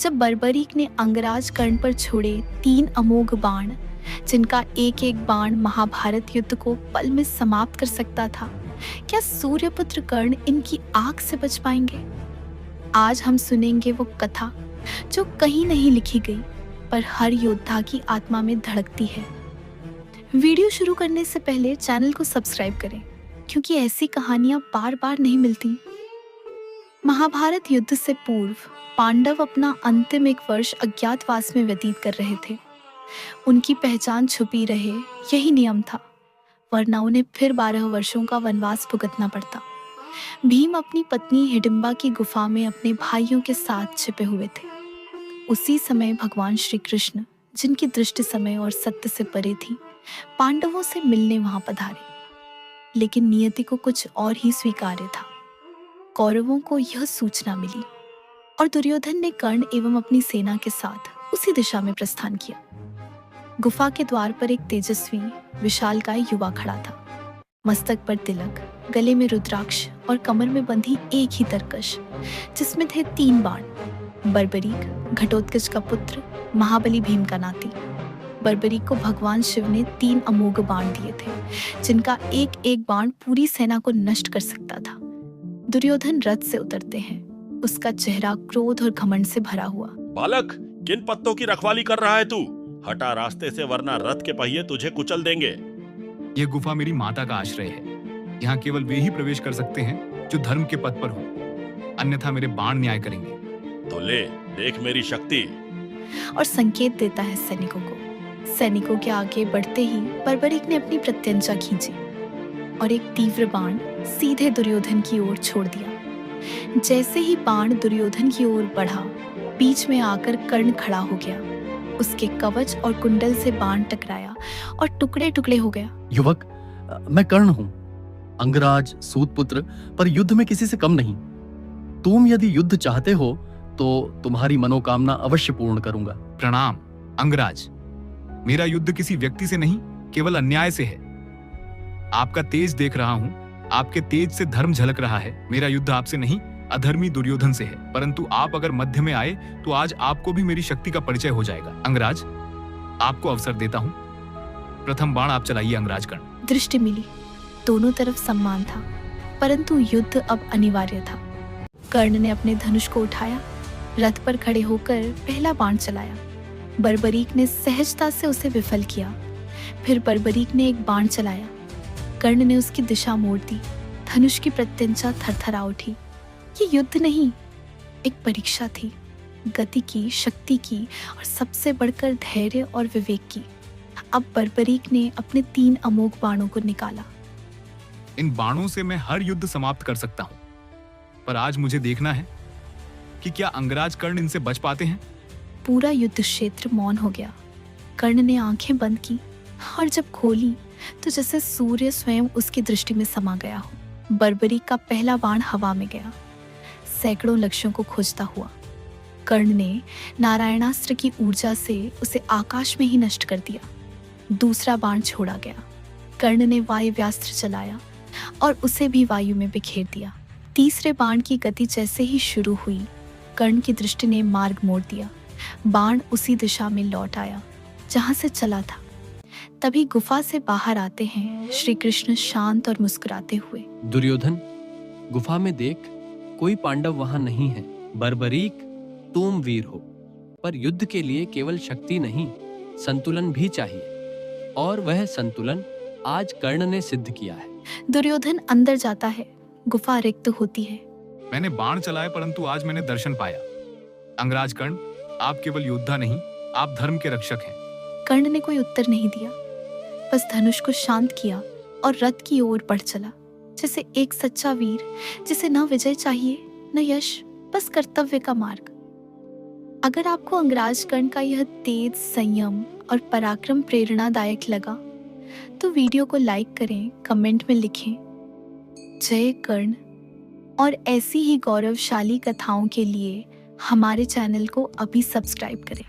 जब बर्बरीक ने अंगराज कर्ण पर छोड़े 3 अमोघ बाण, जिनका एक एक बाण महाभारत युद्ध को पल में समाप्त कर सकता था, क्या सूर्यपुत्र कर्ण इनकी आग से बच पाएंगे? आज हम सुनेंगे वो कथा जो कहीं नहीं लिखी गई, पर हर योद्धा की आत्मा में धड़कती है। वीडियो शुरू करने से पहले चैनल को सब्सक्राइब करें, क्योंकि ऐसी कहानियां बार बार नहीं मिलती। महाभारत युद्ध से पूर्व पांडव अपना अंतिम 1 वर्ष अज्ञातवास में व्यतीत कर रहे थे। उनकी पहचान छुपी रहे, यही नियम था, वरना उन्हें फिर 12 वर्षों का वनवास भुगतना पड़ता। भीम अपनी पत्नी हिडिंबा की गुफा में अपने भाइयों के साथ छिपे हुए थे। उसी समय भगवान श्री कृष्ण, जिनकी दृष्टि समय और सत्य से परे थी, पांडवों से मिलने वहां पधारे। लेकिन नियति को कुछ और ही स्वीकार्य था। कौरवों को यह सूचना मिली और दुर्योधन ने कर्ण एवं अपनी सेना के साथ उसी दिशा में प्रस्थान किया। गुफा के द्वार पर एक तेजस्वी विशालकाय युवा खड़ा था। मस्तक पर तिलक, गले में रुद्राक्ष और कमर में बंधी एक ही तरकश, जिसमें थे 3 बाण। बर्बरीक, घटोत्कच का पुत्र, महाबली भीम का नाती। बर्बरीक को भगवान शिव ने 3 अमोघ बाण दिए थे, जिनका एक एक बाण पूरी सेना को नष्ट कर सकता था। दुर्योधन रथ से उतरते हैं, उसका चेहरा क्रोध और घमंड से भरा हुआ। बालक, किन पत्तों की रखवाली कर रहा है तू? हटा रास्ते से, वरना रथ के पहिए तुझे कुचल देंगे। यह गुफा मेरी माता का आश्रय है। यहाँ केवल वे ही प्रवेश कर सकते हैं जो धर्म के पथ पर हो, अन्यथा मेरे बाण न्याय करेंगे। तो ले, देख मेरी शक्ति। और संकेत देता है सैनिकों को। सैनिकों के आगे बढ़ते ही बर्बरीक ने अपनी प्रत्यंचा खींची और एक तीव्र बाण सीधे दुर्योधन की ओर छोड़ दिया। जैसे ही बाण दुर्योधन की ओर बढ़ा, बीच में आकर कर्ण खड़ा हो गया। उसके कवच और कुंडल से बाण टकराया और टुकड़े टुकड़े हो गया। युवक, मैं कर्ण हूँ, अंगराज सूतपुत्र, पर युद्ध में किसी से कम नहीं। तुम यदि युद्ध चाहते हो तो तुम्हारी मनोकामना अवश्य पूर्ण करूंगा। प्रणाम अंगराज। मेरा युद्ध किसी व्यक्ति से नहीं, केवल अन्याय से है। आपका तेज देख रहा हूँ, आपके तेज से धर्म झलक रहा है। मेरा युद्ध आपसे नहीं, अधर्मी दुर्योधन से है। परंतु आप अगर मध्य में आए तो आज आपको भी मेरी शक्ति का परिचय हो जाएगा। अंगराज, आपको अवसर देता हूँ। प्रथम बाण आप चलाइए अंगराज कर्ण। दृष्टि मिली, दोनों तरफ सम्मान था, परंतु युद्ध अब अनिवार्य था। कर्ण ने अपने धनुष को उठाया, रथ पर खड़े होकर पहला बाण चलाया। बर्बरीक ने सहजता से उसे विफल किया। फिर बर्बरीक ने एक बाण चलाया। कर्ण ने उसकी दिशा मोड़ दी। धनुष की प्रत्यंचा थरथरा उठी। ये युद्ध नहीं, एक परीक्षा थी, गति की, शक्ति की और सबसे बढ़कर धैर्य और विवेक की। अब बर्बरीक ने अपने 3 अमोघ बाणों को निकाला। इन बाणों से मैं हर युद्ध समाप्त कर सकता हूँ, पर आज मुझे देखना है कि क्या अंगराज कर्ण इनसे बच पाते हैं। पूरा युद्ध क्षेत्र मौन हो गया। कर्ण ने आंखें बंद की और जब खोली तो जैसे सूर्य स्वयं उसकी दृष्टि में समा गया हो। बर्बरीक का पहला बाण हवा में गया, सैकड़ों लक्ष्यों को खोजता हुआ। कर्ण ने नारायणास्त्र की ऊर्जा से उसे आकाश में ही नष्ट कर दिया। दूसरा बाण छोड़ा गया। कर्ण ने वायव्यास्त्र चलाया और उसे भी वायु में बिखेर दिया। तीसरे बाण की गति जैसे ही शुरू हुई, कर्ण की दृष्टि ने मार्ग मोड़ दिया। बाण उसी दिशा में लौट आया जहां से चला था। तभी गुफा से बाहर आते हैं श्री कृष्ण, शांत और मुस्कुराते हुए। दुर्योधन, गुफा में देख, कोई पांडव वहां नहीं है। बर्बरीक, तुम वीर हो, पर युद्ध के लिए केवल शक्ति नहीं, संतुलन भी चाहिए, और वह संतुलन आज कर्ण ने सिद्ध किया है। दुर्योधन अंदर जाता है। गुफा रिक्त होती है। मैंने बाण चलाए, परंतु आज मैंने दर्शन पाया। अंगराज कर्ण, आप केवल योद्धा नहीं, आप धर्म के रक्षक हैं। कर्ण ने कोई उत्तर नहीं दिया, बस धनुष को शांत किया और रथ की ओर बढ़ चला, जैसे एक सच्चा वीर जिसे न विजय चाहिए न यश, बस कर्तव्य का मार्ग। अगर आपको अंगराज कर्ण का यह तेज, संयम और पराक्रम प्रेरणादायक लगा तो वीडियो को लाइक करें, कमेंट में लिखें जय कर्ण। और ऐसी ही गौरवशाली कथाओं के लिए हमारे चैनल को अभी सब्सक्राइब करें।